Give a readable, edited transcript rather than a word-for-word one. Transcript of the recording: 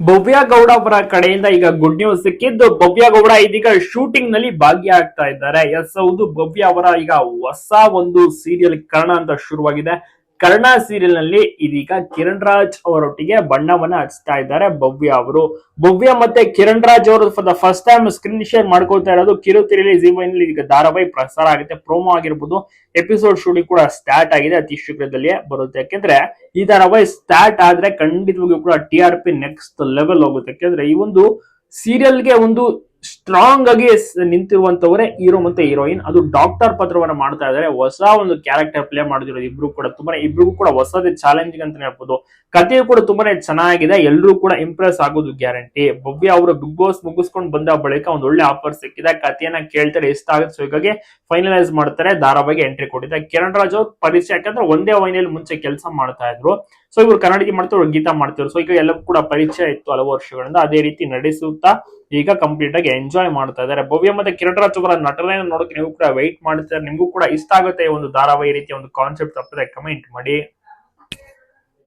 ಭವ್ಯ ಗೌಡ ಅವರ ಕಡೆಯಿಂದ ಈಗ ಗುಡ್ ನ್ಯೂಸ್ ಸಿಕ್ಕಿದ್ದು. ಭವ್ಯ ಗೌಡ ಇದೀಗ ಶೂಟಿಂಗ್ ನಲ್ಲಿ ಭಾಗಿಯಾಗ್ತಾ ಇದ್ದಾರೆ. ಎಸ್ ಹೌದು, ಭವ್ಯ ಅವರ ಈಗ ಹೊಸ ಒಂದು ಸೀರಿಯಲ್ ಕರ್ಣ ಅಂತ ಶುರುವಾಗಿದೆ. ಕರ್ಣ ಸೀರಿಯಲ್ ನಲ್ಲಿ ಇದೀಗ ಕಿರಣ್ ರಾಜ್ ಅವರೊಟ್ಟಿಗೆ ಬಣ್ಣವನ್ನ ಹಚ್ತಾ ಇದ್ದಾರೆ ಭವ್ಯ ಅವರು. ಭವ್ಯ ಮತ್ತೆ ಕಿರಣ್ ರಾಜ್ ಅವರು for the first time screen share ಮಾಡ್ಕೊಳ್ತಾ ಇರೋದು ಕಿರುತೆರೆಯಲ್ಲಿ ಜೀವನಲ್ಲಿ ಈಗ ಧಾರಾವಾಹಿ ಪ್ರಸಾರ ಆಗುತ್ತೆ. ಪ್ರೋಮೋ ಆಗಿರ್ಬೋದು, ಎಪಿಸೋಡ್ ಶೂಟಿಂಗ್ ಕೂಡ ಸ್ಟಾರ್ಟ್ ಆಗಿದೆ, ಅತಿ ಶೀಘ್ರದಲ್ಲಿಯೇ ಬರುತ್ತೆ. ಯಾಕೆಂದ್ರೆ ಈ ಧಾರಾವಾಹಿ ಸ್ಟಾರ್ಟ್ ಆದ್ರೆ ಖಂಡಿತವಾಗಿಯೂ ಕೂಡ TRP ನೆಕ್ಸ್ಟ್ ಲೆವೆಲ್ ಹೋಗುತ್ತೆ. ಯಾಕೆಂದ್ರೆ ಈ ಒಂದು ಸೀರಿಯಲ್ಗೆ ಒಂದು ಸ್ಟ್ರಾಂಗ್ ಆಗಿ ನಿಂತಿರುವಂತವರೇ ಹೀರೋ ಮತ್ತೆ ಹೀರೋಯಿನ್. ಅದು ಡಾಕ್ಟರ್ ಪಾತ್ರವನ್ನ ಮಾಡ್ತಾ ಇದ್ದಾರೆ. ಹೊಸ ಒಂದು ಕ್ಯಾರೆಕ್ಟರ್ ಪ್ಲೇ ಮಾಡಿದಿರೋದು ಇಬ್ರು ಕೂಡ ಇಬ್ರಿಗೂ ಕೂಡ ಹೊಸದೇ ಚಾಲೆಂಜಿಂಗ್ ಅಂತ ಹೇಳ್ಬೋದು. ಕಥೆಯು ಕೂಡ ತುಂಬಾನೇ ಚೆನ್ನಾಗಿದೆ, ಎಲ್ಲರೂ ಕೂಡ ಇಂಪ್ರೆಸ್ ಆಗೋದು ಗ್ಯಾರಂಟಿ. ಭವ್ಯ ಅವರು ಬಿಗ್ ಬಾಸ್ ಮುಗಿಸ್ಕೊಂಡು ಬಂದ ಬಳಿಕ ಒಂದು ಒಳ್ಳೆ ಆಫರ್ ಸಿಕ್ಕಿದೆ. ಕಥೆಯನ್ನ ಕೇಳ್ತಾರೆ, ಇಷ್ಟ ಆಗುತ್ತೆ. ಸೊ ಹೀಗಾಗಿ ಫೈನಲೈಸ್ ಮಾಡ್ತಾರೆ, ಧಾರಾವಾಹಿಗೆ ಎಂಟ್ರಿ ಕೊಟ್ಟಿದೆ. ಕಿರಣ್ ರಾಜ್ ಅವ್ರ ಪರಿಚಯ, ಯಾಕಂದ್ರೆ ಒಂದೇ ವಾಹಿನಿಯಲ್ಲಿ ಮುಂಚೆ ಕೆಲಸ ಮಾಡ್ತಾ ಇದ್ರು. ಸೊ ಇವ್ರು ಕನ್ನಡಕ್ಕೆ ಮಾಡ್ತಾರೆ, ಗೀತಾ ಮಾಡ್ತಿದ್ರು. ಸೊ ಈಗ ಎಲ್ಲರೂ ಕೂಡ ಪರಿಚಯ ಇತ್ತು ಹಲವು ವರ್ಷಗಳಿಂದ. ಅದೇ ರೀತಿ ನಡೆಸುತ್ತಾ ಈಗ ಕಂಪ್ಲೀಟ್ ಆಗಿ ಎಂಜಾಯ್ ಮಾಡ್ತಾ ಇದ್ದಾರೆ. ಭವ್ಯ ಮತ್ತೆ ಕಿರಣ್ ರಾಜ್ ಅವರ ನಟನೆ ನೋಡೋಕೆ ನೀವು ಕೂಡ ವೈಟ್ ಮಾಡ್ತಾರೆ. ನಿಮ್ಗೂ ಕೂಡ ಇಷ್ಟ ಆಗುತ್ತೆ ಈ ಒಂದು ಧಾರಾವಾಹಿ ರೀತಿಯ ಒಂದು ಕಾನ್ಸೆಪ್ಟ್. ತಪ್ಪದೆ ಕಮೆಂಟ್ ಮಾಡಿ.